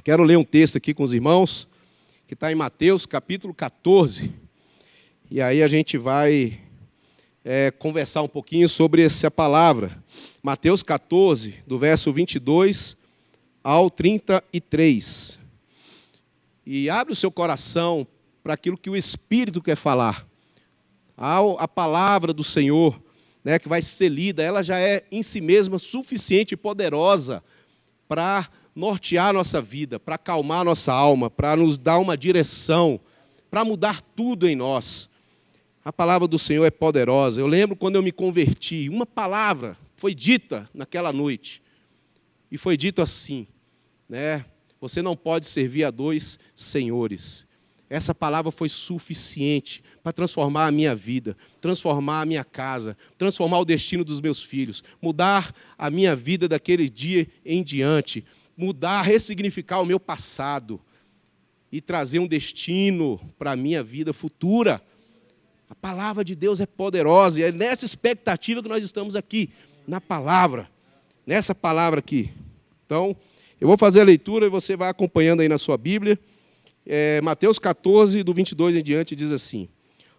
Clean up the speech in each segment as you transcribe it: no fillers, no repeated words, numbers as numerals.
Quero ler um texto aqui com os irmãos, que está em Mateus, capítulo 14. E aí a gente vai conversar um pouquinho sobre essa palavra. Mateus 14, do verso 22 ao 33. E abre o seu coração para aquilo que o Espírito quer falar. A palavra do Senhor, né, que vai ser lida, ela já é em si mesma suficiente e poderosa para nortear a nossa vida, para acalmar a nossa alma, para nos dar uma direção, para mudar tudo em nós. A palavra do Senhor é poderosa. Eu lembro quando eu me converti, uma palavra foi dita naquela noite. E foi dito assim, né? Você não pode servir a dois senhores. Essa palavra foi suficiente para transformar a minha vida, transformar a minha casa, transformar o destino dos meus filhos, mudar a minha vida daquele dia em diante, mudar, ressignificar o meu passado e trazer um destino para a minha vida futura. A palavra de Deus é poderosa e é nessa expectativa que nós estamos aqui, na palavra, nessa palavra aqui. Então, eu vou fazer a leitura e você vai acompanhando aí na sua Bíblia. Mateus 14, do 22 em diante, diz assim: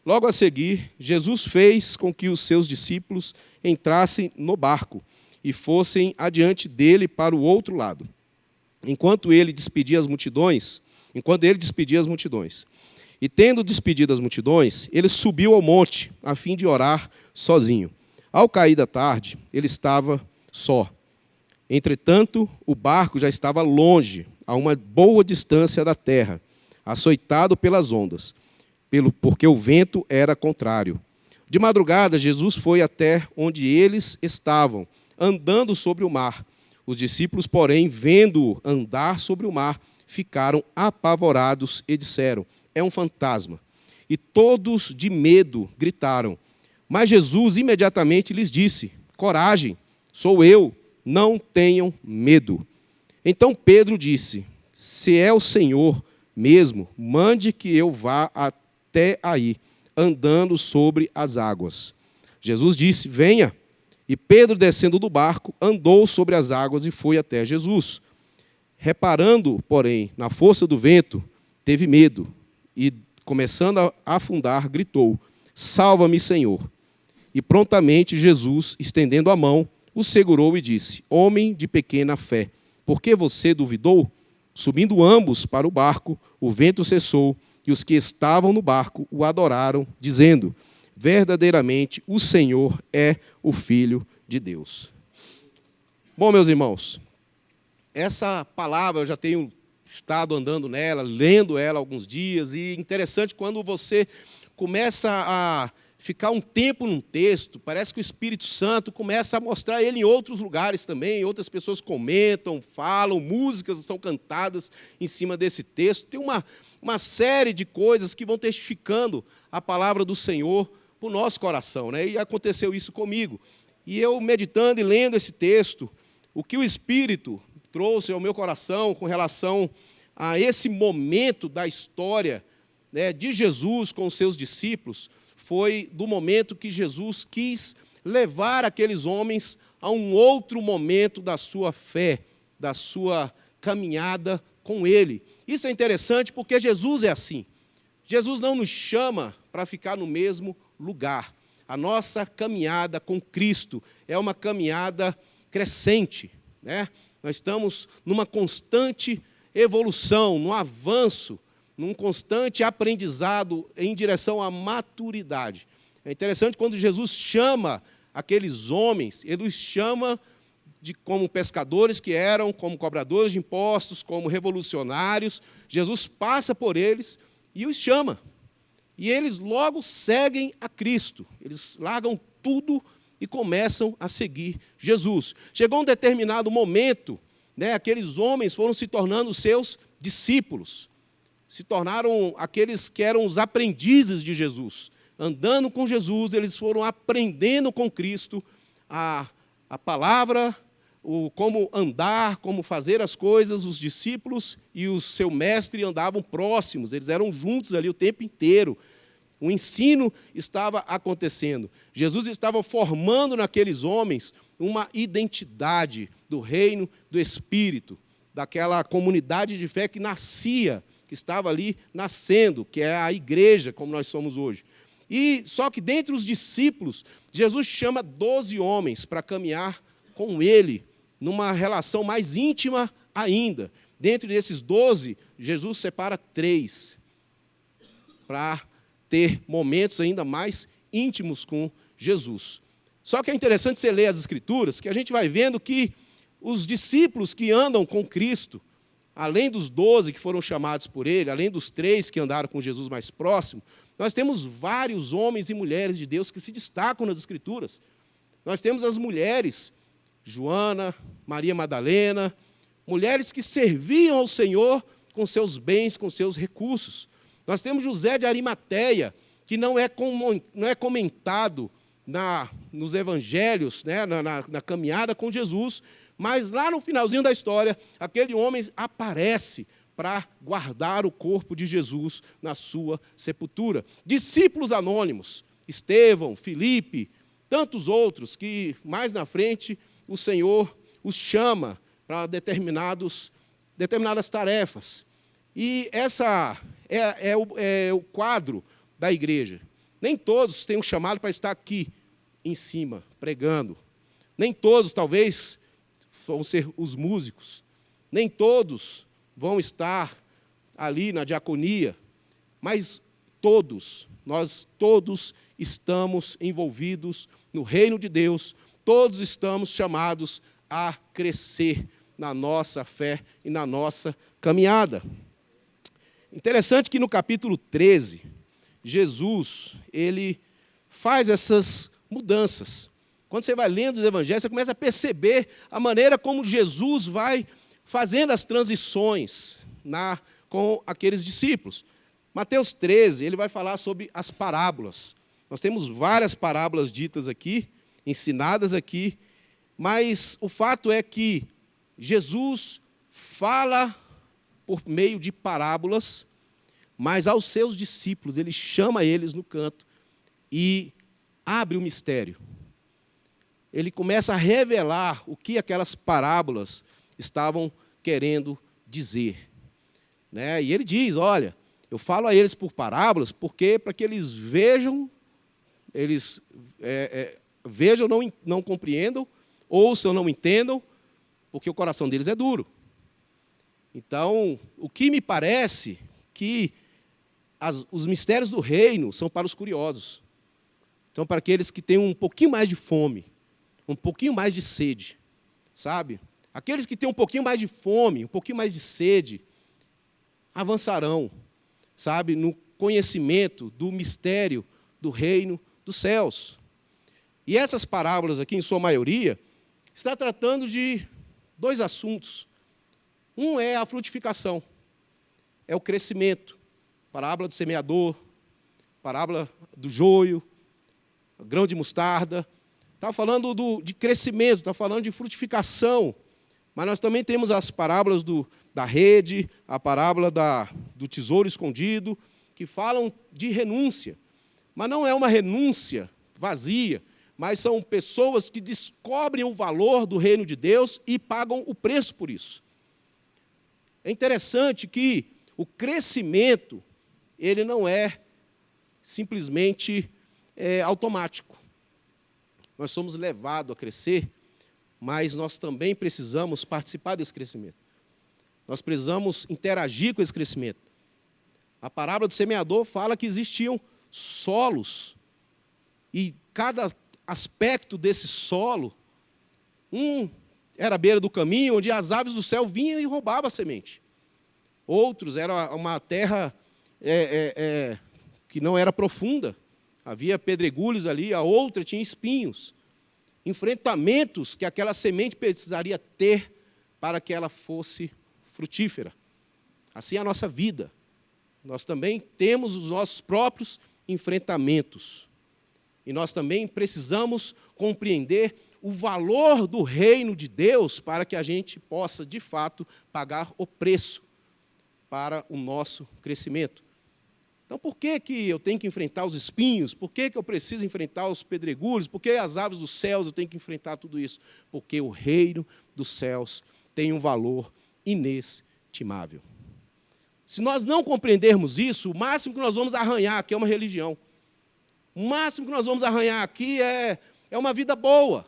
Logo a seguir, Jesus fez com que os seus discípulos entrassem no barco e fossem adiante dele para o outro lado, enquanto ele despedia as multidões. E tendo despedido as multidões, ele subiu ao monte, a fim de orar sozinho. Ao cair da tarde, ele estava só. Entretanto, o barco já estava longe, a uma boa distância da terra, açoitado pelas ondas, porque o vento era contrário. De madrugada, Jesus foi até onde eles estavam, andando sobre o mar. Os discípulos, porém, vendo-o andar sobre o mar, ficaram apavorados e disseram: é um fantasma. E todos de medo gritaram. Mas Jesus imediatamente lhes disse: coragem, sou eu, não tenham medo. Então Pedro disse: se é o Senhor mesmo, mande que eu vá até aí, andando sobre as águas. Jesus disse: venha. E Pedro, descendo do barco, andou sobre as águas e foi até Jesus. Reparando, porém, na força do vento, teve medo e, começando a afundar, gritou: salva-me, Senhor. E prontamente Jesus, estendendo a mão, o segurou e disse: homem de pequena fé, por que você duvidou? Subindo ambos para o barco, o vento cessou, e os que estavam no barco o adoraram, dizendo: verdadeiramente o Senhor é o Filho de Deus. Bom, meus irmãos, essa palavra eu já tenho estado andando nela, lendo ela há alguns dias, e interessante quando você começa a ficar um tempo num texto, parece que o Espírito Santo começa a mostrar ele em outros lugares também, outras pessoas comentam, falam, músicas são cantadas em cima desse texto. Tem uma série de coisas que vão testificando a palavra do Senhor para o nosso coração, né? E aconteceu isso comigo. E eu, meditando e lendo esse texto, o que o Espírito trouxe ao meu coração com relação a esse momento da história, né, de Jesus com os seus discípulos, foi do momento que Jesus quis levar aqueles homens a um outro momento da sua fé, da sua caminhada com Ele. Isso é interessante porque Jesus é assim. Jesus não nos chama para ficar no mesmo lugar. A nossa caminhada com Cristo é uma caminhada crescente, né? Nós estamos numa constante evolução, num avanço, num constante aprendizado em direção à maturidade. É interessante quando Jesus chama aqueles homens, ele os chama como pescadores que eram, como cobradores de impostos, como revolucionários. Jesus passa por eles e os chama. E eles logo seguem a Cristo. Eles largam tudo e começam a seguir Jesus. Chegou um determinado momento, né, aqueles homens foram se tornando seus discípulos. Se tornaram aqueles que eram os aprendizes de Jesus. Andando com Jesus, eles foram aprendendo com Cristo a palavra, como andar, como fazer as coisas. Os discípulos e o seu mestre andavam próximos, eles eram juntos ali o tempo inteiro. O ensino estava acontecendo. Jesus estava formando naqueles homens uma identidade do reino do Espírito. daquela comunidade de fé que nascia, que estava ali nascendo, que é a igreja, como nós somos hoje. E só que dentre os discípulos, Jesus chama 12 homens para caminhar com ele, numa relação mais íntima ainda. Dentre desses 12, Jesus separa 3, para ter momentos ainda mais íntimos com Jesus. Só que é interessante você ler as Escrituras, que a gente vai vendo que os discípulos que andam com Cristo, além dos 12 que foram chamados por ele, além dos 3 que andaram com Jesus mais próximo, nós temos vários homens e mulheres de Deus que se destacam nas Escrituras. Nós temos as mulheres, Joana, Maria Madalena, mulheres que serviam ao Senhor com seus bens, com seus recursos. Nós temos José de Arimateia, que não é comentado nos evangelhos, né, na caminhada com Jesus, mas lá no finalzinho da história, aquele homem aparece para guardar o corpo de Jesus na sua sepultura. Discípulos anônimos, Estevão, Filipe, tantos outros que mais na frente o Senhor os chama para determinadas tarefas. E essa é o quadro da igreja. Nem todos têm um chamado para estar aqui em cima, pregando. Nem todos, talvez, vão ser os músicos. Nem todos vão estar ali na diaconia. Mas nós todos estamos envolvidos no reino de Deus. Todos estamos chamados a crescer na nossa fé e na nossa caminhada. Interessante que no capítulo 13, Jesus, ele faz essas mudanças. Quando você vai lendo os evangelhos, você começa a perceber a maneira como Jesus vai fazendo as transições com aqueles discípulos. Mateus 13, ele vai falar sobre as parábolas. Nós temos várias parábolas ditas aqui, ensinadas aqui, mas o fato é que Jesus fala por meio de parábolas, mas aos seus discípulos, ele chama eles no canto e abre o mistério. Ele começa a revelar o que aquelas parábolas estavam querendo dizer. Né? E ele diz, olha, eu falo a eles por parábolas, porque para que eles vejam, vejam, não compreendam, ouçam, não entendam, porque o coração deles é duro. Então, o que me parece que os mistérios do reino são para os curiosos. São para aqueles que têm um pouquinho mais de fome, um pouquinho mais de sede, sabe? Aqueles que têm um pouquinho mais de fome, um pouquinho mais de sede, avançarão, sabe? No conhecimento do mistério do reino dos céus. E essas parábolas aqui, em sua maioria, está tratando de 2 assuntos. Um é a frutificação, é o crescimento. Parábola do semeador, parábola do joio, grão de mostarda. Está falando de crescimento, está falando de frutificação. Mas nós também temos as parábolas da rede, a parábola do tesouro escondido, que falam de renúncia. Mas não é uma renúncia vazia, mas são pessoas que descobrem o valor do reino de Deus e pagam o preço por isso. É interessante que o crescimento, ele não é simplesmente automático. Nós somos levados a crescer, mas nós também precisamos participar desse crescimento. Nós precisamos interagir com esse crescimento. A parábola do semeador fala que existiam solos, e cada aspecto desse solo, era à beira do caminho, onde as aves do céu vinham e roubavam a semente. Outros, era uma terra que não era profunda, havia pedregulhos ali, a outra tinha espinhos. Enfrentamentos que aquela semente precisaria ter para que ela fosse frutífera. Assim é a nossa vida. Nós também temos os nossos próprios enfrentamentos. E nós também precisamos compreender o valor do reino de Deus para que a gente possa, de fato, pagar o preço para o nosso crescimento. Então, por que eu tenho que enfrentar os espinhos? Por que eu preciso enfrentar os pedregulhos? Por que as aves dos céus eu tenho que enfrentar tudo isso? Porque o reino dos céus tem um valor inestimável. Se nós não compreendermos isso, o máximo que nós vamos arranhar aqui é uma religião. O máximo que nós vamos arranhar aqui é uma vida boa,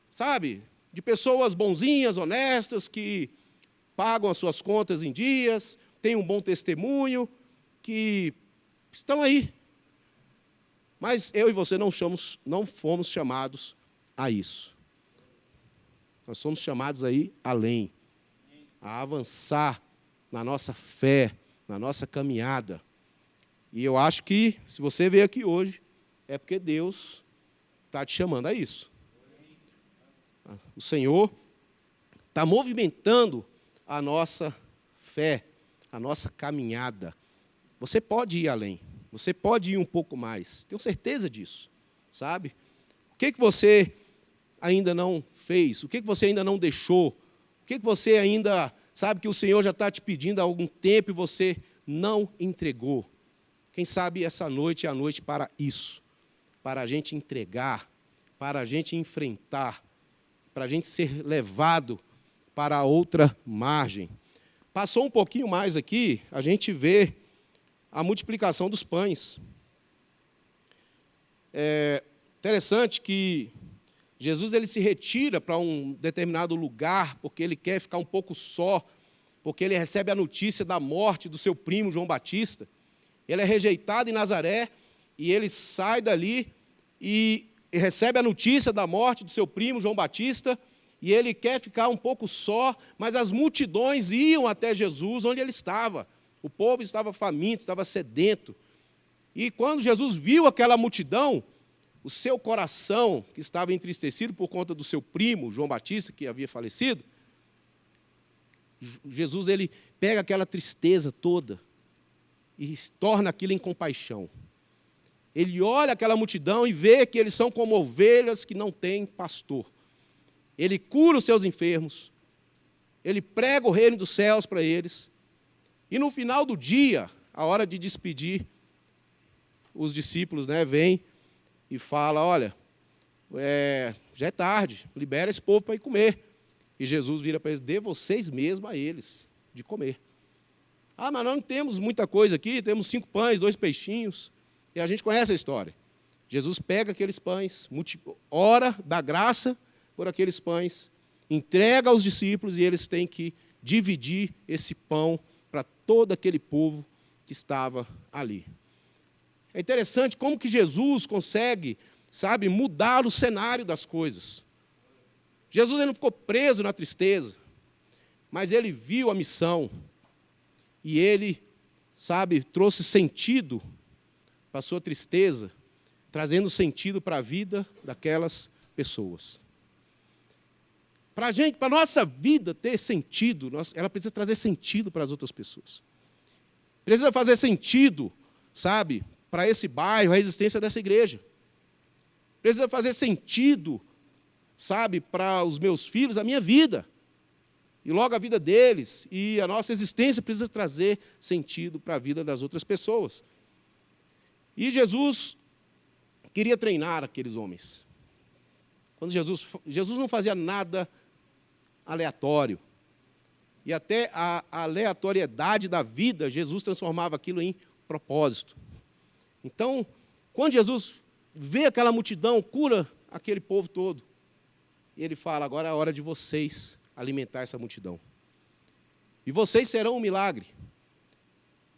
sabe? De pessoas bonzinhas, honestas, que pagam as suas contas em dias, têm um bom testemunho, que estão aí. Mas eu e você não fomos chamados a isso. Nós somos chamados aí além, a avançar na nossa fé, na nossa caminhada. E eu acho que, se você veio aqui hoje, é porque Deus está te chamando a isso. O Senhor está movimentando a nossa fé, a nossa caminhada. Você pode ir além, você pode ir um pouco mais, tenho certeza disso, sabe? O que você ainda não fez? O que você ainda não deixou? O que você ainda sabe que o Senhor já está te pedindo há algum tempo e você não entregou? Quem sabe essa noite é a noite para isso, para a gente entregar, para a gente enfrentar, para a gente ser levado para outra margem. Passou um pouquinho mais aqui, a gente vê a multiplicação dos pães. É interessante que Jesus ele se retira para um determinado lugar, porque ele quer ficar um pouco só, porque ele recebe a notícia da morte do seu primo João Batista. Ele é rejeitado em Nazaré, e ele sai dali e recebe a notícia da morte do seu primo João Batista, e ele quer ficar um pouco só, mas as multidões iam até Jesus, onde ele estava. O povo estava faminto, estava sedento. E quando Jesus viu aquela multidão, o seu coração, que estava entristecido por conta do seu primo, João Batista, que havia falecido, Jesus ele pega aquela tristeza toda e torna aquilo em compaixão. Ele olha aquela multidão e vê que eles são como ovelhas que não têm pastor. Ele cura os seus enfermos, ele prega o reino dos céus para eles, e no final do dia, a hora de despedir, os discípulos vêm e falam, olha, já é tarde, libera esse povo para ir comer. E Jesus vira para eles, dê vocês mesmos a eles de comer. Ah, mas nós não temos muita coisa aqui, temos 5 pães, 2 peixinhos, e a gente conhece a história. Jesus pega aqueles pães, ora, dá graça por aqueles pães, entrega aos discípulos e eles têm que dividir esse pão para todo aquele povo que estava ali. É interessante como que Jesus consegue, sabe, mudar o cenário das coisas. Jesus ele não ficou preso na tristeza, mas ele viu a missão e ele, sabe, trouxe sentido para a sua tristeza, trazendo sentido para a vida daquelas pessoas. Para a nossa vida ter sentido, ela precisa trazer sentido para as outras pessoas. Precisa fazer sentido, sabe, para esse bairro, a existência dessa igreja. Precisa fazer sentido, sabe, para os meus filhos, a minha vida. E logo a vida deles. E a nossa existência precisa trazer sentido para a vida das outras pessoas. E Jesus queria treinar aqueles homens. Quando Jesus não fazia nada aleatório. E até a aleatoriedade da vida, Jesus transformava aquilo em propósito. Então, quando Jesus vê aquela multidão, cura aquele povo todo, ele fala, agora é a hora de vocês alimentar essa multidão. E vocês serão um milagre.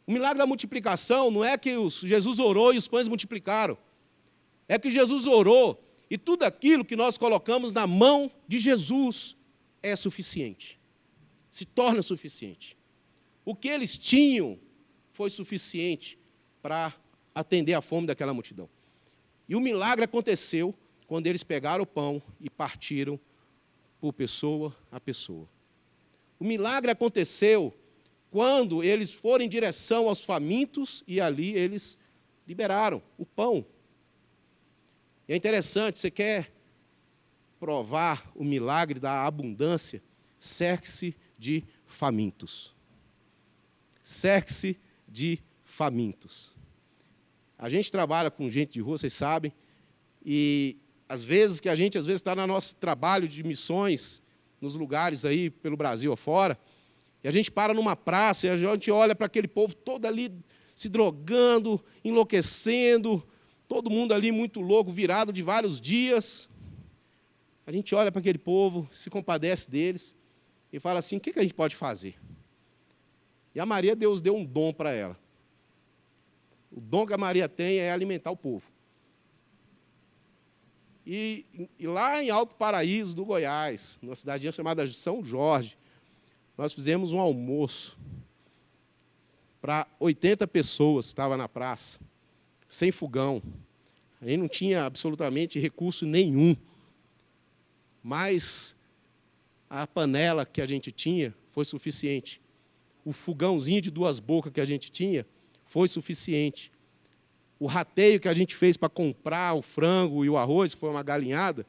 O milagre da multiplicação não é que Jesus orou e os pães multiplicaram. É que Jesus orou e tudo aquilo que nós colocamos na mão de Jesus é suficiente. Se torna suficiente. O que eles tinham foi suficiente para atender a fome daquela multidão. E o milagre aconteceu quando eles pegaram o pão e partiram por pessoa a pessoa. O milagre aconteceu quando eles foram em direção aos famintos e ali eles liberaram o pão. E é interessante, você quer provar o milagre da abundância, cerque-se de famintos. Cerque-se de famintos. A gente trabalha com gente de rua, vocês sabem, e às vezes está no nosso trabalho de missões, nos lugares aí pelo Brasil afora, E a gente para numa praça e a gente olha para aquele povo todo ali se drogando, enlouquecendo, todo mundo ali muito louco, virado de vários dias. A gente olha para aquele povo, se compadece deles e fala assim, o que a gente pode fazer? E a Maria, Deus deu um dom para ela. O dom que a Maria tem é alimentar o povo. E lá em Alto Paraíso do Goiás, numa cidadinha chamada São Jorge, nós fizemos um almoço para 80 pessoas, estava na praça, sem fogão. A gente não tinha absolutamente recurso nenhum. Mas a panela que a gente tinha foi suficiente. O fogãozinho de 2 bocas que a gente tinha foi suficiente. O rateio que a gente fez para comprar o frango e o arroz, que foi uma galinhada,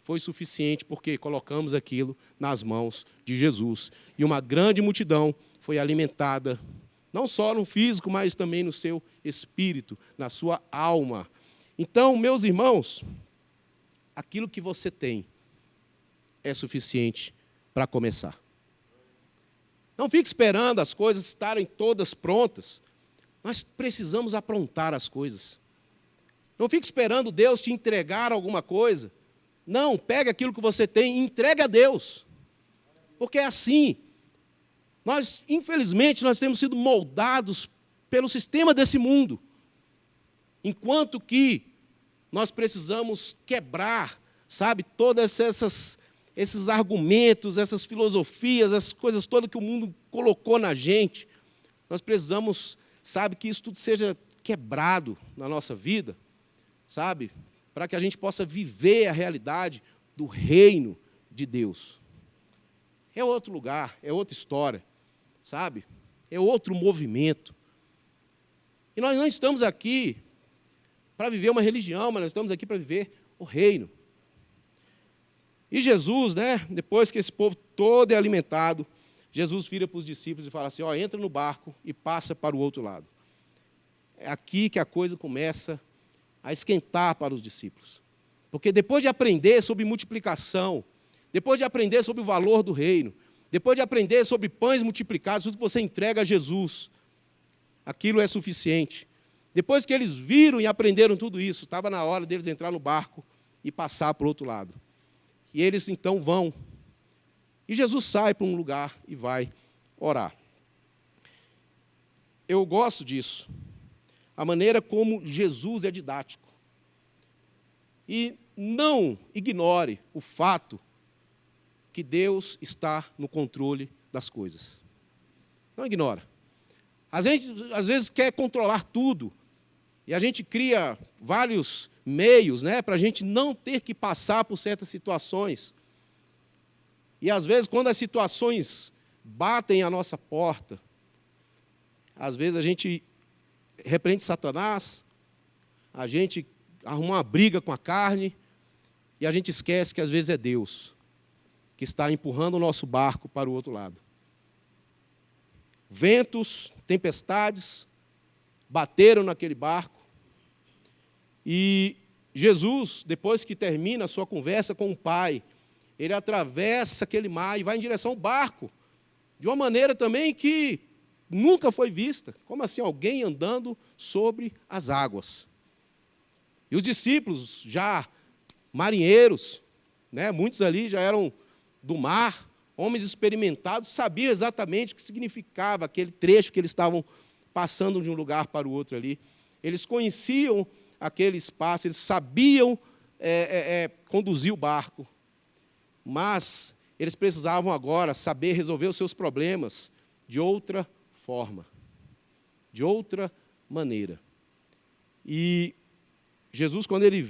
foi suficiente, porque colocamos aquilo nas mãos de Jesus. E uma grande multidão foi alimentada, não só no físico, mas também no seu espírito, na sua alma. Então, meus irmãos, aquilo que você tem é suficiente para começar. Não fique esperando as coisas estarem todas prontas. Nós precisamos aprontar as coisas. Não fique esperando Deus te entregar alguma coisa. Não, pegue aquilo que você tem e entregue a Deus. Porque é assim. Infelizmente, nós temos sido moldados pelo sistema desse mundo. Enquanto que nós precisamos quebrar, sabe, todas esses argumentos, essas filosofias, essas coisas todas que o mundo colocou na gente. Nós precisamos, sabe, que isso tudo seja quebrado na nossa vida, sabe, para que a gente possa viver a realidade do reino de Deus. É outro lugar, é outra história, sabe? É outro movimento. E nós não estamos aqui para viver uma religião, mas nós estamos aqui para viver o reino. E Jesus, depois que esse povo todo é alimentado, Jesus vira para os discípulos e fala assim, entra no barco e passa para o outro lado. É aqui que a coisa começa a esquentar para os discípulos. Porque depois de aprender sobre multiplicação, depois de aprender sobre o valor do reino, depois de aprender sobre pães multiplicados, tudo que você entrega a Jesus, aquilo é suficiente. Depois que eles viram e aprenderam tudo isso, estava na hora deles entrar no barco e passar para o outro lado. E eles então vão. E Jesus sai para um lugar e vai orar. Eu gosto disso. A maneira como Jesus é didático. E não ignore o fato que Deus está no controle das coisas. Não ignora. A gente, às vezes, quer controlar tudo. E a gente cria vários meios, para a gente não ter que passar por certas situações. E, às vezes, quando as situações batem à nossa porta, às vezes a gente repreende Satanás, a gente arruma uma briga com a carne, e a gente esquece que, às vezes, é Deus que está empurrando o nosso barco para o outro lado. Ventos, tempestades, bateram naquele barco, e Jesus, depois que termina a sua conversa com o Pai, ele atravessa aquele mar e vai em direção ao barco, de uma maneira também que nunca foi vista. Como assim? Alguém andando sobre as águas. E os discípulos, já marinheiros, muitos ali já eram do mar, homens experimentados, sabiam exatamente o que significava aquele trecho que eles estavam passando de um lugar para o outro ali. Eles conheciam aquele espaço, eles sabiam conduzir o barco, mas eles precisavam agora saber resolver os seus problemas de outra forma, de outra maneira. E Jesus, quando ele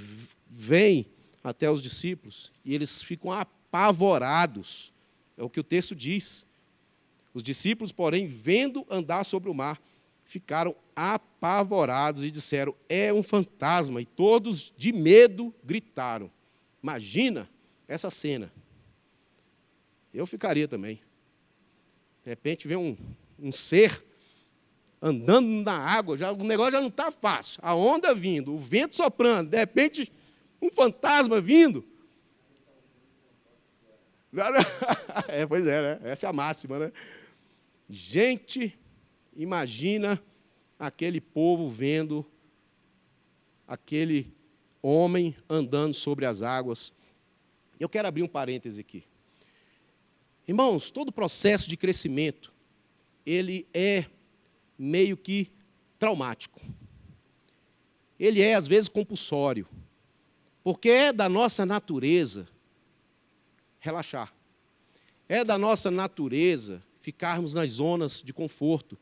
vem até os discípulos, e eles ficam apavorados, é o que o texto diz. Os discípulos, porém, vendo andar sobre o mar, ficaram apavorados e disseram, é um fantasma. E todos, de medo, gritaram. Imagina essa cena. Eu ficaria também. De repente, vê um ser andando na água, o negócio já não está fácil. A onda vindo, o vento soprando, de repente, um fantasma vindo. Pois é, essa é a máxima, Gente, imagina aquele povo vendo aquele homem andando sobre as águas. Eu quero abrir um parêntese aqui. Irmãos, todo processo de crescimento, ele é meio que traumático. Ele é, às vezes, compulsório. Porque é da nossa natureza relaxar. É da nossa natureza ficarmos nas zonas de conforto.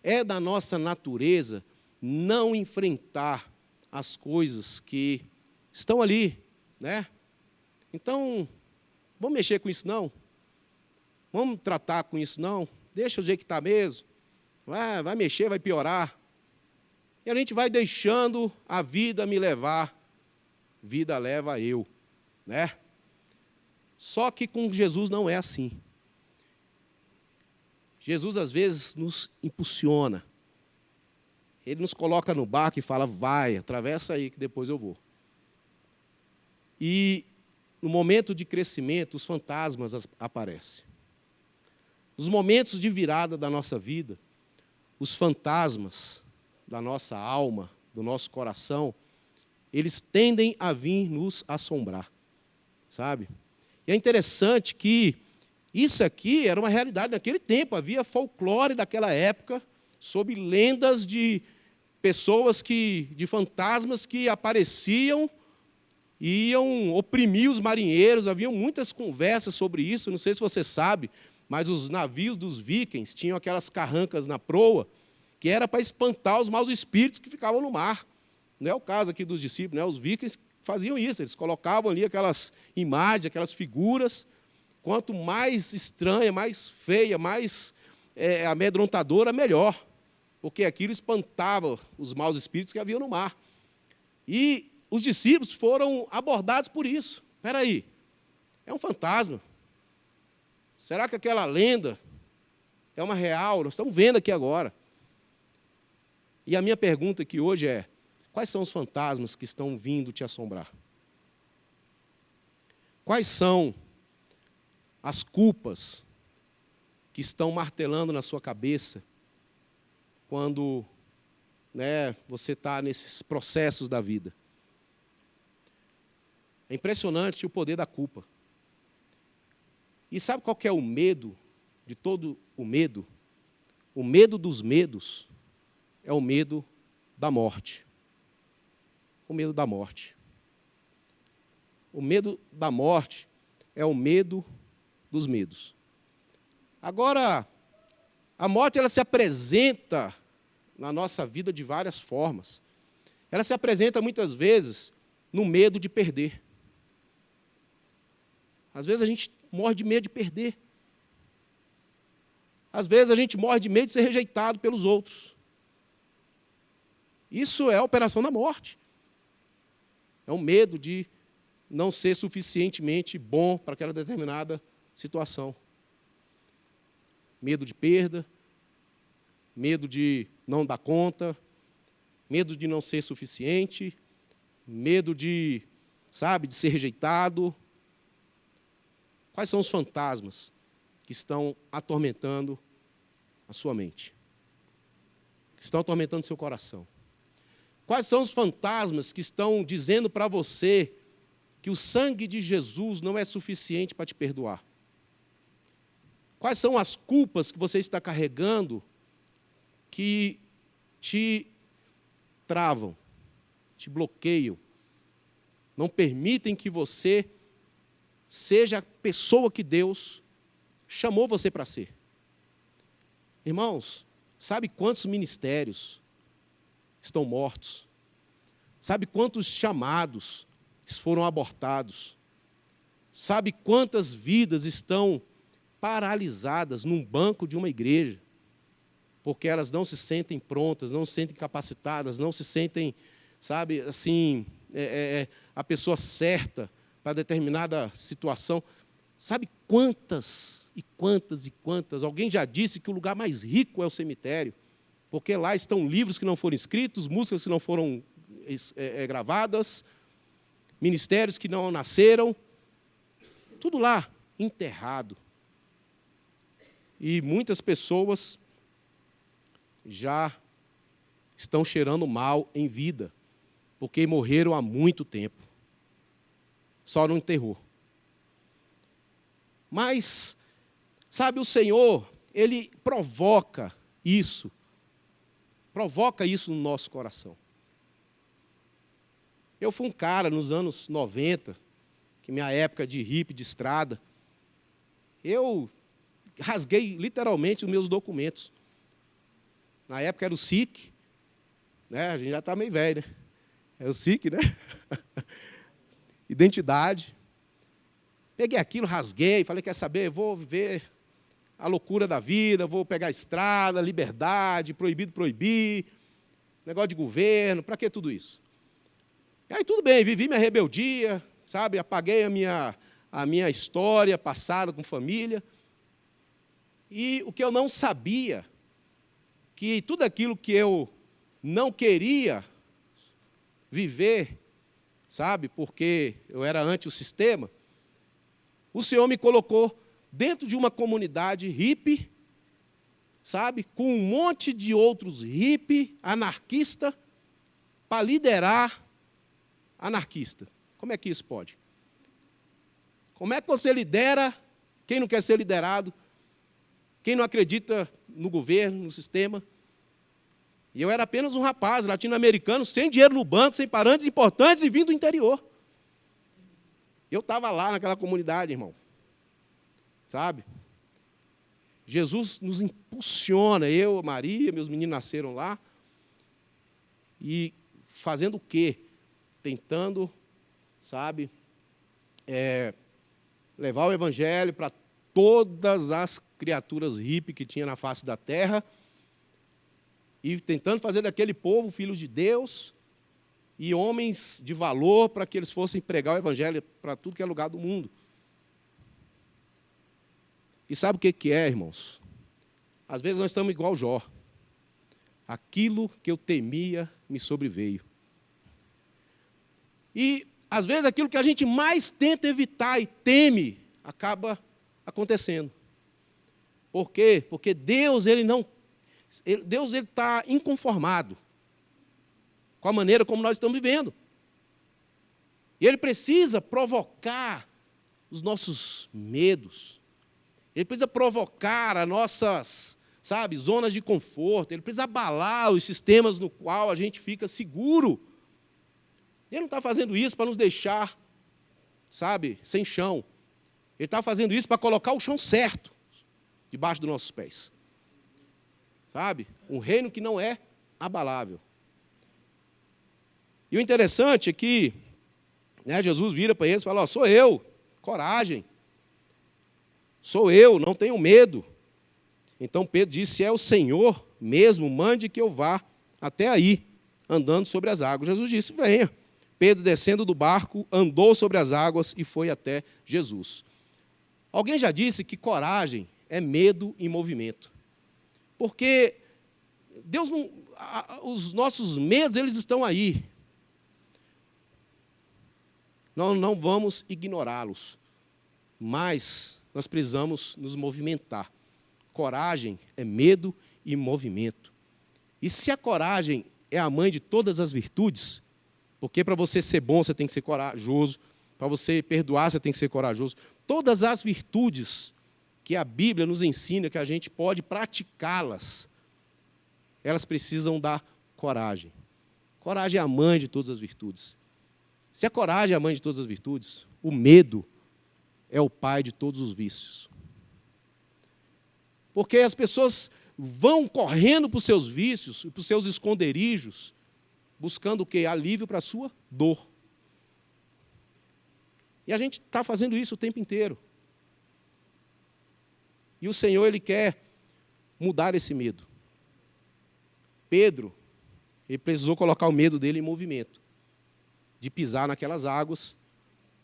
É da nossa natureza não enfrentar as coisas que estão ali, né? Então, vamos mexer com isso não? Vamos tratar com isso não? Deixa o jeito que está mesmo. Vai mexer, vai piorar. E a gente vai deixando a vida me levar. Vida leva eu, né? Só que com Jesus não é assim. Jesus, às vezes, nos impulsiona. Ele nos coloca no barco e fala, vai, atravessa aí que depois eu vou. E no momento de crescimento, os fantasmas aparecem. Nos momentos de virada da nossa vida, os fantasmas da nossa alma, do nosso coração, eles tendem a vir nos assombrar, sabe? E é interessante que isso aqui era uma realidade naquele tempo. Havia folclore daquela época sobre lendas de pessoas de fantasmas que apareciam e iam oprimir os marinheiros. Havia muitas conversas sobre isso. Não sei se você sabe, mas os navios dos vikings tinham aquelas carrancas na proa que era para espantar os maus espíritos que ficavam no mar. Não é o caso aqui dos discípulos, né? Os vikings faziam isso. Eles colocavam ali aquelas imagens, aquelas figuras. Quanto mais estranha, mais feia, mais amedrontadora, melhor. Porque aquilo espantava os maus espíritos que haviam no mar. E os discípulos foram abordados por isso. Espera aí, é um fantasma. Será que aquela lenda é uma real? Nós estamos vendo aqui agora. E a minha pergunta aqui hoje é, quais são os fantasmas que estão vindo te assombrar? Quais são as culpas que estão martelando na sua cabeça quando, né, você está nesses processos da vida? É impressionante o poder da culpa. E sabe qual que é o medo de todo o medo? O medo dos medos é o medo da morte. O medo da morte. O medo da morte é o medo dos medos. Agora, a morte ela se apresenta na nossa vida de várias formas. Ela se apresenta muitas vezes no medo de perder. Às vezes a gente morre de medo de perder. Às vezes a gente morre de medo de ser rejeitado pelos outros. Isso é a operação da morte. É um medo de não ser suficientemente bom para aquela determinada situação. Medo de perda, medo de não dar conta, medo de não ser suficiente, medo de, de ser rejeitado. Quais são os fantasmas que estão atormentando a sua mente? Que estão atormentando o seu coração? Quais são os fantasmas que estão dizendo para você que o sangue de Jesus não é suficiente para te perdoar? Quais são as culpas que você está carregando que te travam, te bloqueiam, não permitem que você seja a pessoa que Deus chamou você para ser? Irmãos, sabe quantos ministérios estão mortos? Sabe quantos chamados foram abortados? Sabe quantas vidas estão paralisadas num banco de uma igreja? Porque elas não se sentem prontas, não se sentem capacitadas, não se sentem, a pessoa certa para determinada situação. Sabe quantas e quantas e quantas? Alguém já disse que o lugar mais rico é o cemitério, porque lá estão livros que não foram escritos, músicas que não foram gravadas, ministérios que não nasceram, tudo lá, enterrado. E muitas pessoas já estão cheirando mal em vida, porque morreram há muito tempo. Só não enterrou. Mas, sabe, o Senhor, Ele provoca isso no nosso coração. Eu fui um cara nos anos 90, que minha época de hippie, de estrada, eu rasguei literalmente os meus documentos. Na época era o SIC, né? A gente já está meio velho, né? É o SIC, né? Identidade. Peguei aquilo, rasguei, falei, quer saber, vou viver a loucura da vida, vou pegar a estrada, liberdade, proibido proibir, negócio de governo, para que tudo isso? E aí tudo bem, vivi minha rebeldia, sabe, apaguei a minha história passada com família, e o que eu não sabia, que tudo aquilo que eu não queria viver, sabe, porque eu era anti o sistema, o Senhor me colocou dentro de uma comunidade hippie, sabe, com um monte de outros hippie, anarquista, para liderar anarquista. Como é que isso pode? Como é que você lidera quem não quer ser liderado, quem não acredita no governo, no sistema? E eu era apenas um rapaz latino-americano, sem dinheiro no banco, sem parentes importantes e vindo do interior. Eu estava lá naquela comunidade, irmão. Sabe? Jesus nos impulsiona, eu, Maria, meus meninos nasceram lá. E fazendo o quê? Tentando, sabe, levar o evangelho para todas as criaturas hippie que tinha na face da terra, e tentando fazer daquele povo filhos de Deus e homens de valor para que eles fossem pregar o evangelho para tudo que é lugar do mundo. E sabe o que é, irmãos? Às vezes nós estamos igual Jó. Aquilo que eu temia me sobreveio. E, às vezes, aquilo que a gente mais tenta evitar e teme, acaba acontecendo. Por quê? Porque Deus está inconformado com a maneira como nós estamos vivendo. E Ele precisa provocar os nossos medos. Ele precisa provocar as nossas, sabe, zonas de conforto. Ele precisa abalar os sistemas no qual a gente fica seguro. Ele não está fazendo isso para nos deixar, sabe, sem chão. Ele está fazendo isso para colocar o chão certo debaixo dos nossos pés. Sabe? Um reino que não é abalável. E o interessante é que, né, Jesus vira para eles e fala, sou eu, coragem. Sou eu, não tenho medo. Então Pedro disse, se é o Senhor mesmo, mande que eu vá até aí, andando sobre as águas. Jesus disse, venha. Pedro, descendo do barco, andou sobre as águas e foi até Jesus. Alguém já disse que coragem é medo em movimento. Porque Deus não, os nossos medos, eles estão aí. Nós não vamos ignorá-los, mas nós precisamos nos movimentar. Coragem é medo e movimento. E se a coragem é a mãe de todas as virtudes, porque para você ser bom, você tem que ser corajoso. Para você perdoar, você tem que ser corajoso. Todas as virtudes que a Bíblia nos ensina, que a gente pode praticá-las, elas precisam da coragem. Coragem é a mãe de todas as virtudes. Se a coragem é a mãe de todas as virtudes, o medo é o pai de todos os vícios. Porque as pessoas vão correndo para os seus vícios, para os seus esconderijos, buscando o quê? Alívio para a sua dor. E a gente está fazendo isso o tempo inteiro. E o Senhor, Ele quer mudar esse medo. Pedro, ele precisou colocar o medo dele em movimento, de pisar naquelas águas,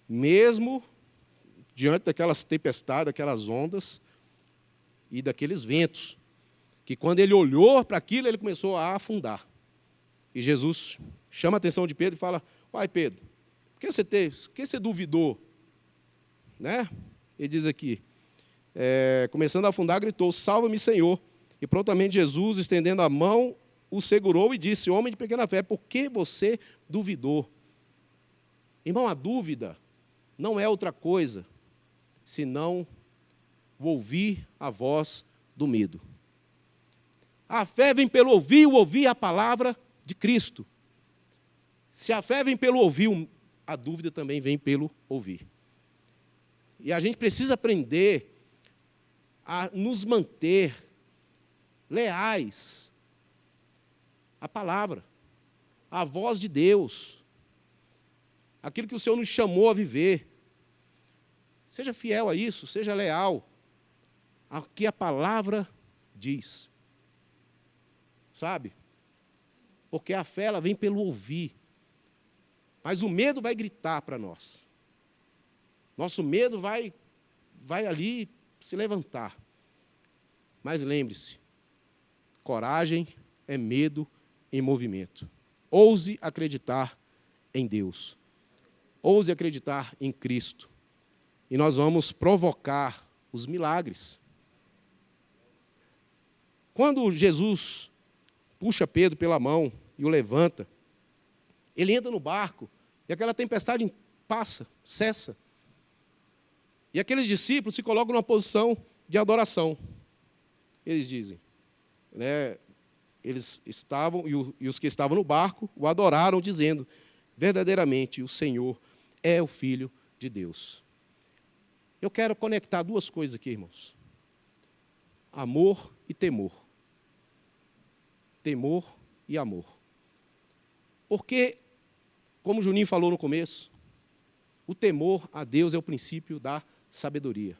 mesmo diante daquelas tempestades, daquelas ondas e daqueles ventos, que quando ele olhou para aquilo, ele começou a afundar. E Jesus chama a atenção de Pedro e fala, uai, Pedro, por que você duvidou? Né? Ele diz aqui, começando a afundar, gritou: salva-me, Senhor. E prontamente Jesus, estendendo a mão, o segurou e disse: homem de pequena fé, por que você duvidou? Irmão, a dúvida não é outra coisa senão o ouvir a voz do medo. A fé vem pelo ouvir, o ouvir a palavra de Cristo. Se a fé vem pelo ouvir, a dúvida também vem pelo ouvir. E a gente precisa aprender a nos manter leais à palavra, à voz de Deus, aquilo que o Senhor nos chamou a viver. Seja fiel a isso, seja leal ao que a palavra diz. Sabe? Porque a fé ela vem pelo ouvir. Mas o medo vai gritar para nós. Nosso medo vai ali se levantar. Mas lembre-se, coragem é medo em movimento. Ouse acreditar em Deus. Ouse acreditar em Cristo. E nós vamos provocar os milagres. Quando Jesus puxa Pedro pela mão e o levanta, ele entra no barco e aquela tempestade passa, cessa. E aqueles discípulos se colocam numa posição de adoração. Eles dizem, eles estavam, e os que estavam no barco o adoraram, dizendo: verdadeiramente o Senhor é o Filho de Deus. Eu quero conectar duas coisas aqui, irmãos: amor e temor. Temor e amor. Porque, como o Juninho falou no começo, o temor a Deus é o princípio da sabedoria.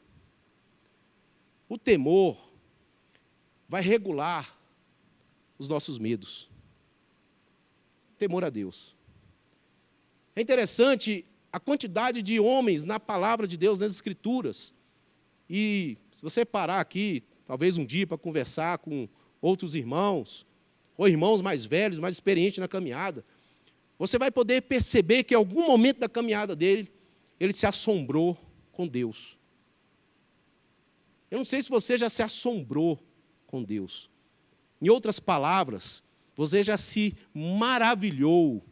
O temor vai regular os nossos medos. Temor a Deus. É interessante a quantidade de homens na palavra de Deus, nas Escrituras. E se você parar aqui, talvez um dia para conversar com outros irmãos, ou irmãos mais velhos, mais experientes na caminhada, você vai poder perceber que em algum momento da caminhada dele, ele se assombrou com Deus. Eu não sei se você já se assombrou com Deus. Em outras palavras, você já se maravilhou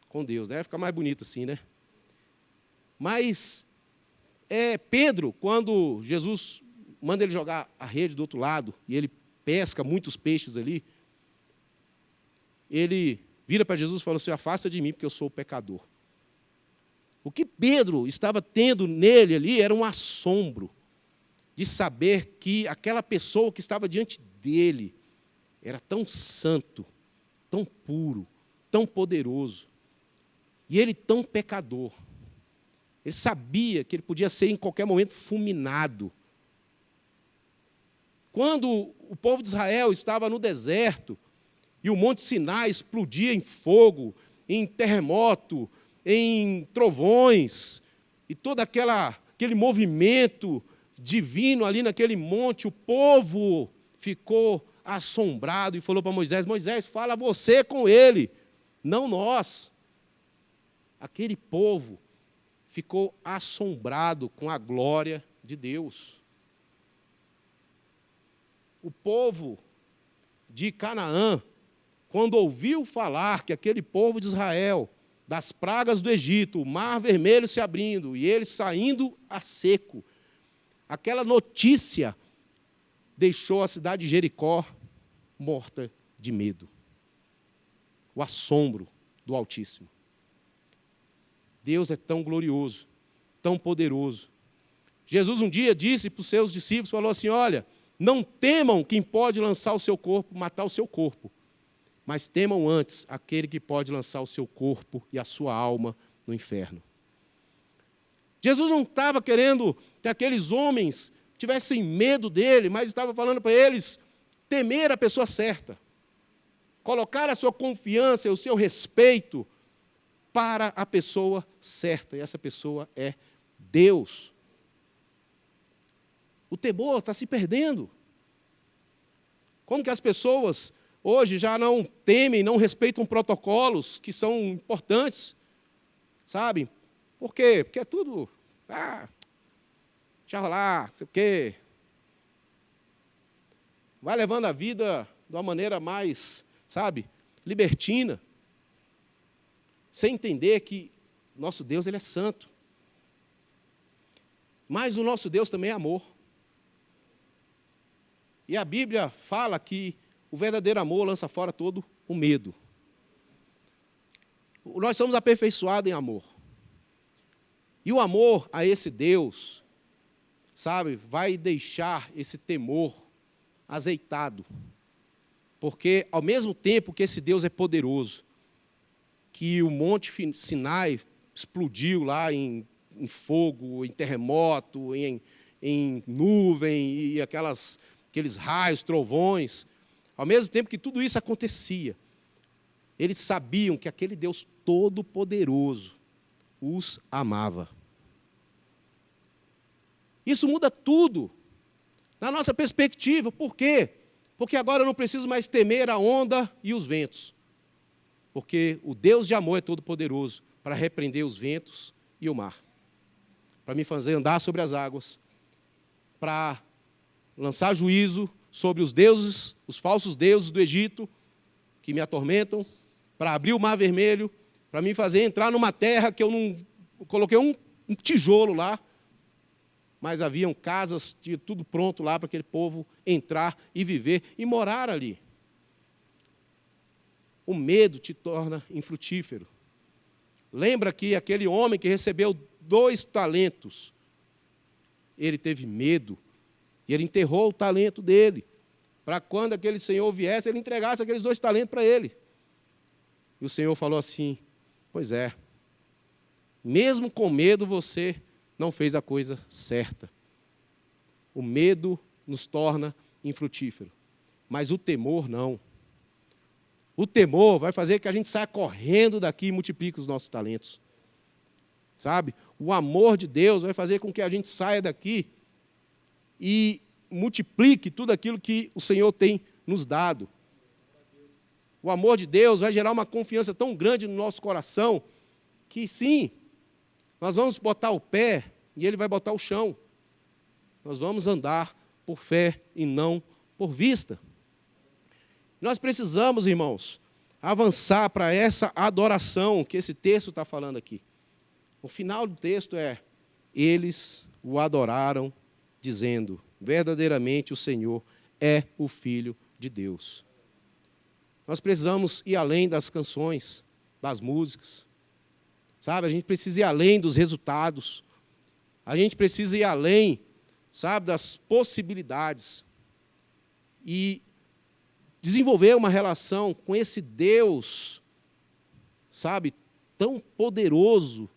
com Deus. Deve ficar mais bonito assim, né? Mas Pedro, quando Jesus manda ele jogar a rede do outro lado, e ele pesca muitos peixes ali, ele vira para Jesus e fala assim: afasta de mim, porque eu sou pecador. O que Pedro estava tendo nele ali era um assombro de saber que aquela pessoa que estava diante dele era tão santo, tão puro, tão poderoso, e ele tão pecador. Ele sabia que ele podia ser em qualquer momento fulminado. Quando o povo de Israel estava no deserto, e o Monte Sinai explodia em fogo, em terremoto, em trovões, e todo aquele movimento divino ali naquele monte, o povo ficou assombrado e falou para Moisés: Moisés, fala você com ele, não nós. Aquele povo ficou assombrado com a glória de Deus. O povo de Canaã, quando ouviu falar que aquele povo de Israel, das pragas do Egito, o mar vermelho se abrindo e eles saindo a seco, aquela notícia deixou a cidade de Jericó morta de medo. O assombro do Altíssimo. Deus é tão glorioso, tão poderoso. Jesus um dia disse para os seus discípulos, falou assim: olha, não temam quem pode lançar o seu corpo, matar o seu corpo, mas temam antes aquele que pode lançar o seu corpo e a sua alma no inferno. Jesus não estava querendo que aqueles homens tivessem medo dele, mas estava falando para eles temer a pessoa certa, colocar a sua confiança e o seu respeito para a pessoa certa, e essa pessoa é Deus. O temor está se perdendo. Como que as pessoas hoje já não temem, não respeitam protocolos que são importantes, sabe? Por quê? Porque é tudo, deixa rolar, não sei o quê, vai levando a vida de uma maneira mais, sabe, libertina, sem entender que nosso Deus, ele é santo. Mas o nosso Deus também é amor. E a Bíblia fala que o verdadeiro amor lança fora todo o medo. Nós somos aperfeiçoados em amor. E o amor a esse Deus, sabe, vai deixar esse temor azeitado. Porque, ao mesmo tempo que esse Deus é poderoso, que o Monte Sinai explodiu lá em fogo, em terremoto, em nuvem, e aqueles raios, trovões, ao mesmo tempo que tudo isso acontecia, eles sabiam que aquele Deus todo-poderoso os amava. Isso muda tudo na nossa perspectiva. Por quê? Porque agora eu não preciso mais temer a onda e os ventos. Porque o Deus de amor é todo-poderoso para repreender os ventos e o mar. Para me fazer andar sobre as águas. Para lançar juízo sobre os deuses, os falsos deuses do Egito, que me atormentam. Para abrir o mar vermelho. Para me fazer entrar numa terra que eu não... coloquei um tijolo lá. Mas haviam casas, tinha tudo pronto lá para aquele povo entrar e viver e morar ali. O medo te torna infrutífero. Lembra que aquele homem que recebeu 2 talentos, ele teve medo e ele enterrou o talento dele, para quando aquele senhor viesse, ele entregasse aqueles 2 talentos para ele. E o Senhor falou assim, pois é, mesmo com medo você não fez a coisa certa. O medo nos torna infrutífero, mas o temor não. O temor vai fazer que a gente saia correndo daqui e multiplique os nossos talentos. Sabe? O amor de Deus vai fazer com que a gente saia daqui e multiplique tudo aquilo que o Senhor tem nos dado. O amor de Deus vai gerar uma confiança tão grande no nosso coração que, sim, nós vamos botar o pé e Ele vai botar o chão. Nós vamos andar por fé e não por vista. Nós precisamos, irmãos, avançar para essa adoração que esse texto está falando aqui. O final do texto é, eles o adoraram, dizendo, verdadeiramente o Senhor é o Filho de Deus. Nós precisamos ir além das canções, das músicas. Sabe, a gente precisa ir além dos resultados. A gente precisa ir além, sabe, das possibilidades. E desenvolver uma relação com esse Deus, sabe, tão poderoso.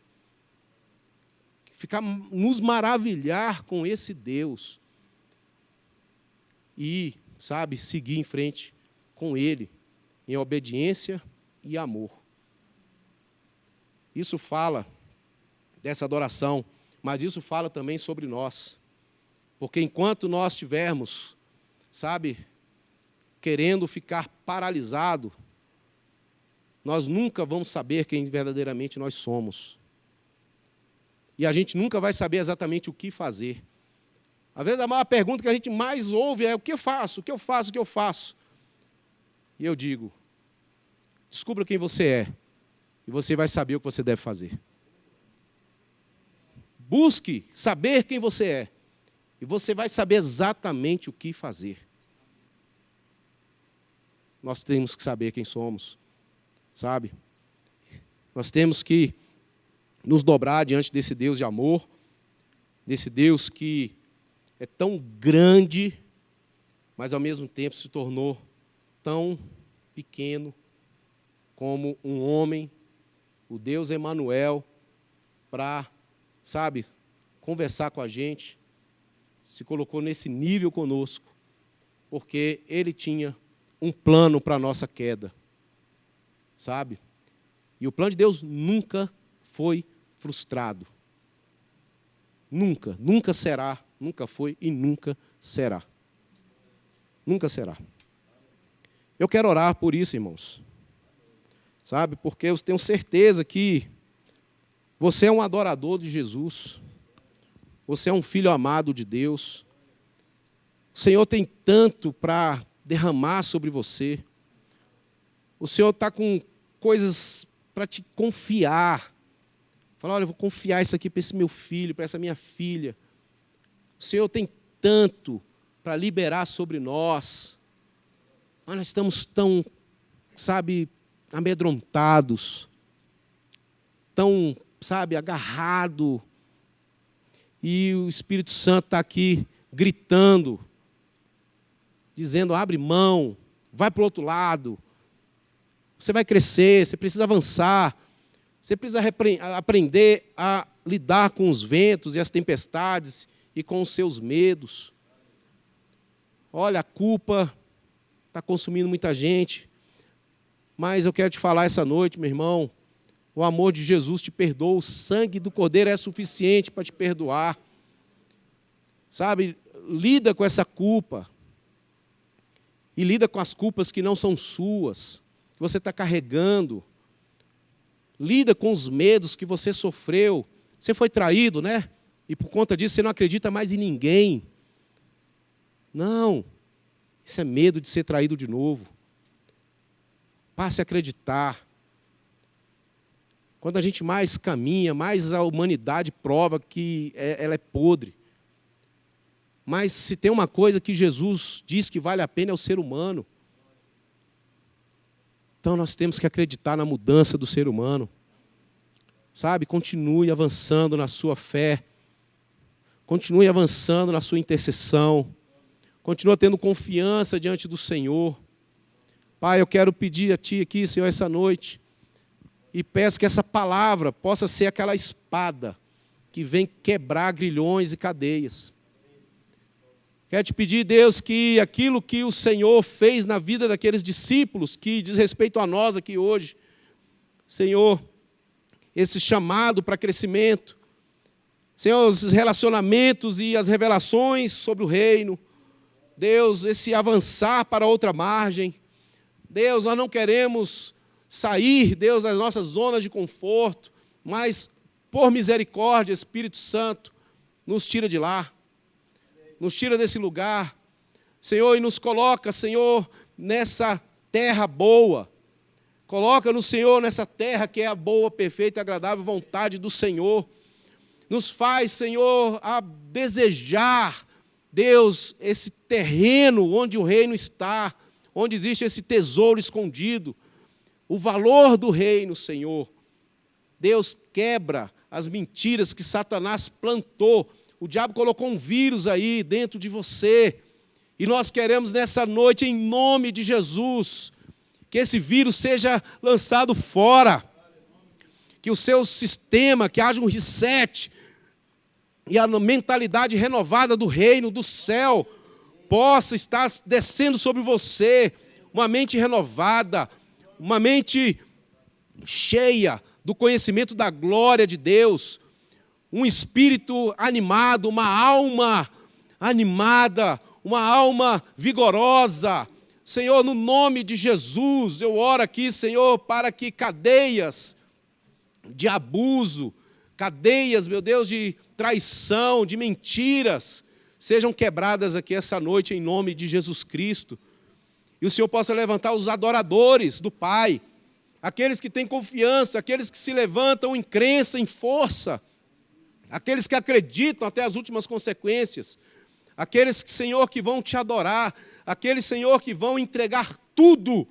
Ficar, nos maravilhar com esse Deus. E, sabe, seguir em frente com Ele, em obediência e amor. Isso fala dessa adoração, mas isso fala também sobre nós. Porque enquanto nós estivermos, sabe, querendo ficar paralisado, nós nunca vamos saber quem verdadeiramente nós somos. E a gente nunca vai saber exatamente o que fazer. Às vezes a maior pergunta que a gente mais ouve é: o que eu faço? O que eu faço? O que eu faço? E eu digo: descubra quem você é, e você vai saber o que você deve fazer. Busque saber quem você é, e você vai saber exatamente o que fazer. Nós temos que saber quem somos, sabe? Nós temos que nos dobrar diante desse Deus de amor, desse Deus que é tão grande, mas ao mesmo tempo se tornou tão pequeno como um homem, o Deus Emanuel, para, sabe, conversar com a gente, se colocou nesse nível conosco, porque Ele tinha um plano para a nossa queda, sabe? E o plano de Deus nunca foi frustrado. Nunca, nunca será, nunca foi e nunca será. Nunca será. Eu quero orar por isso, irmãos. Sabe, porque eu tenho certeza que você é um adorador de Jesus. Você é um filho amado de Deus. O Senhor tem tanto para derramar sobre você. O Senhor está com coisas para te confiar. Fala, olha, eu vou confiar isso aqui para esse meu filho, para essa minha filha. O Senhor tem tanto para liberar sobre nós. Mas nós estamos tão, amedrontados, tão, agarrados. E o Espírito Santo está aqui gritando, dizendo, abre mão, vai para o outro lado. Você vai crescer, você precisa avançar. Você precisa aprender a lidar com os ventos e as tempestades e com os seus medos. Olha, a culpa está consumindo muita gente. Mas eu quero te falar essa noite, meu irmão, o amor de Jesus te perdoa, o sangue do Cordeiro é suficiente para te perdoar. Lida com essa culpa. E lida com as culpas que não são suas, que você está carregando. Lida com os medos que você sofreu. Você foi traído, né? E por conta disso você não acredita mais em ninguém. Não. Isso é medo de ser traído de novo. Passe a acreditar. Quando a gente mais caminha, mais a humanidade prova que ela é podre. Mas se tem uma coisa que Jesus diz que vale a pena é o ser humano. Então nós temos que acreditar na mudança do ser humano. Continue avançando na sua fé. Continue avançando na sua intercessão. Continue tendo confiança diante do Senhor. Pai, eu quero pedir a Ti aqui, Senhor, essa noite. E peço que essa palavra possa ser aquela espada que vem quebrar grilhões e cadeias. Quero te pedir, Deus, que aquilo que o Senhor fez na vida daqueles discípulos, que diz respeito a nós aqui hoje, Senhor, esse chamado para crescimento, Senhor, os relacionamentos e as revelações sobre o reino, Deus, esse avançar para outra margem, Deus, nós não queremos sair, Deus, das nossas zonas de conforto, mas, por misericórdia, Espírito Santo, nos tira de lá. Nos tira desse lugar, Senhor, e nos coloca, Senhor, nessa terra boa. Coloca-nos, Senhor, nessa terra que é a boa, perfeita e agradável vontade do Senhor. Nos faz, Senhor, a desejar, Deus, esse terreno onde o reino está, onde existe esse tesouro escondido. O valor do reino, Senhor. Deus, quebra as mentiras que Satanás plantou. O diabo colocou um vírus aí dentro de você. E nós queremos nessa noite, em nome de Jesus, que esse vírus seja lançado fora. Que o seu sistema, que haja um reset. E a mentalidade renovada do reino, do céu, possa estar descendo sobre você. Uma mente renovada, uma mente cheia do conhecimento da glória de Deus. Um espírito animado, uma alma animada, uma alma vigorosa. Senhor, no nome de Jesus, eu oro aqui, Senhor, para que cadeias de abuso, cadeias, meu Deus, de traição, de mentiras, sejam quebradas aqui essa noite em nome de Jesus Cristo. E o Senhor possa levantar os adoradores do Pai, aqueles que têm confiança, aqueles que se levantam em crença, em força, aqueles que acreditam até as últimas consequências, aqueles, Senhor, que vão te adorar, aqueles, Senhor, que vão entregar tudo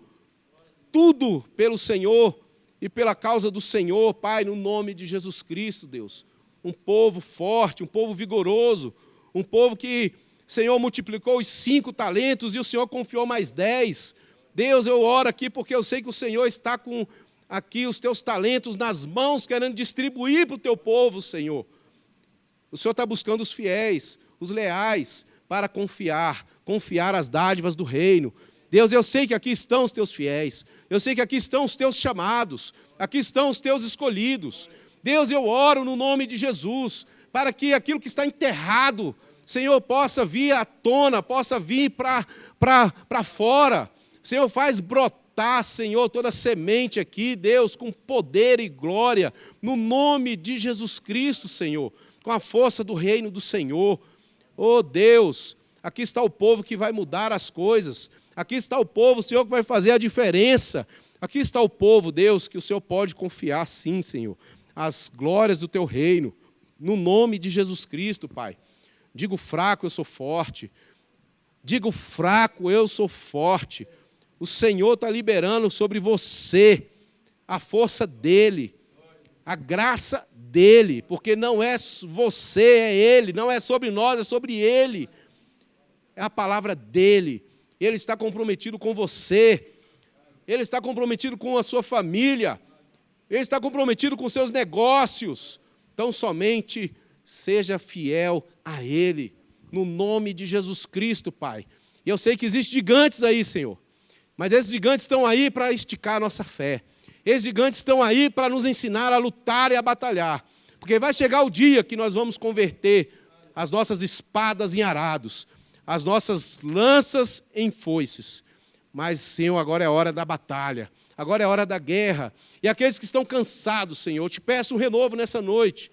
pelo Senhor e pela causa do Senhor, Pai, no nome de Jesus Cristo, Deus. Um povo forte, um povo vigoroso, um povo que, Senhor, multiplicou os 5 talentos e o Senhor confiou mais 10. Deus, eu oro aqui porque eu sei que o Senhor está com aqui os teus talentos nas mãos, querendo distribuir para o teu povo, Senhor. O Senhor está buscando os fiéis, os leais, para confiar as dádivas do reino. Deus, eu sei que aqui estão os teus fiéis, eu sei que aqui estão os teus chamados, aqui estão os teus escolhidos. Deus, eu oro no nome de Jesus, para que aquilo que está enterrado, Senhor, possa vir à tona, possa vir para fora. Senhor, faz brotar, Senhor, toda semente aqui, Deus, com poder e glória, no nome de Jesus Cristo, Senhor, com a força do reino do Senhor. Oh Deus, Aqui está o povo que vai mudar as coisas. Aqui está o povo, Senhor, que vai fazer a diferença. Aqui está o povo, Deus, que o Senhor pode confiar sim, Senhor, as glórias do teu reino, no nome de Jesus Cristo, Pai. Digo fraco, eu sou forte. Digo fraco, eu sou forte. O Senhor está liberando sobre você a força dEle, a graça dEle, porque não é você, é Ele, não é sobre nós, é sobre Ele. É a palavra dEle. Ele está comprometido com você. Ele está comprometido com a sua família. Ele está comprometido com os seus negócios. Então, somente seja fiel a Ele, no nome de Jesus Cristo, Pai. E eu sei que existem gigantes aí, Senhor, mas esses gigantes estão aí para esticar a nossa fé. Esses gigantes estão aí para nos ensinar a lutar e a batalhar, porque vai chegar o dia que nós vamos converter as nossas espadas em arados, as nossas lanças em foices. Mas, Senhor, agora é a hora da batalha, agora é a hora da guerra. E aqueles que estão cansados, Senhor, eu te peço um renovo nessa noite.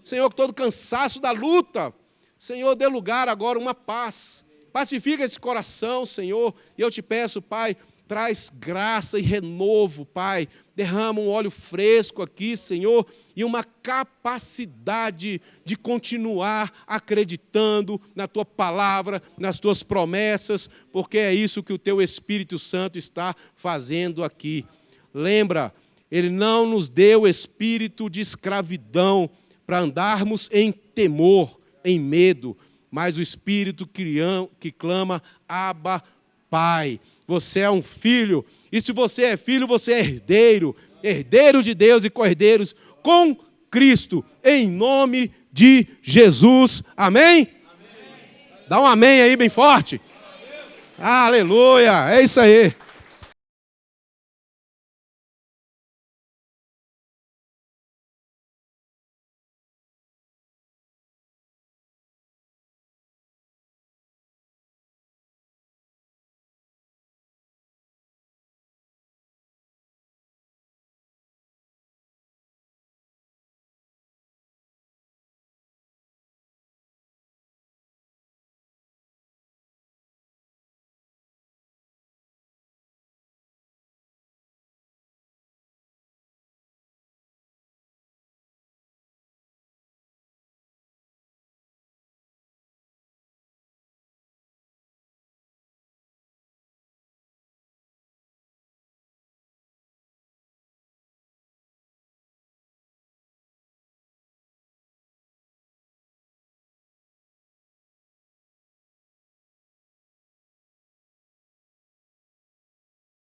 Senhor, que todo cansaço da luta, Senhor, dê lugar agora uma paz. Pacifica esse coração, Senhor. E eu te peço, Pai, traz graça e renovo, Pai. Derrama um óleo fresco aqui, Senhor, e uma capacidade de continuar acreditando na Tua palavra, nas Tuas promessas, porque é isso que o Teu Espírito Santo está fazendo aqui. Lembra, Ele não nos deu espírito de escravidão para andarmos em temor, em medo, mas o Espírito que clama, Abba, Pai. Você é um filho, e se você é filho, você é herdeiro, herdeiro de Deus e co-herdeiros com Cristo, em nome de Jesus. Amém? Amém. Dá um amém aí bem forte. Amém. Aleluia, é isso aí.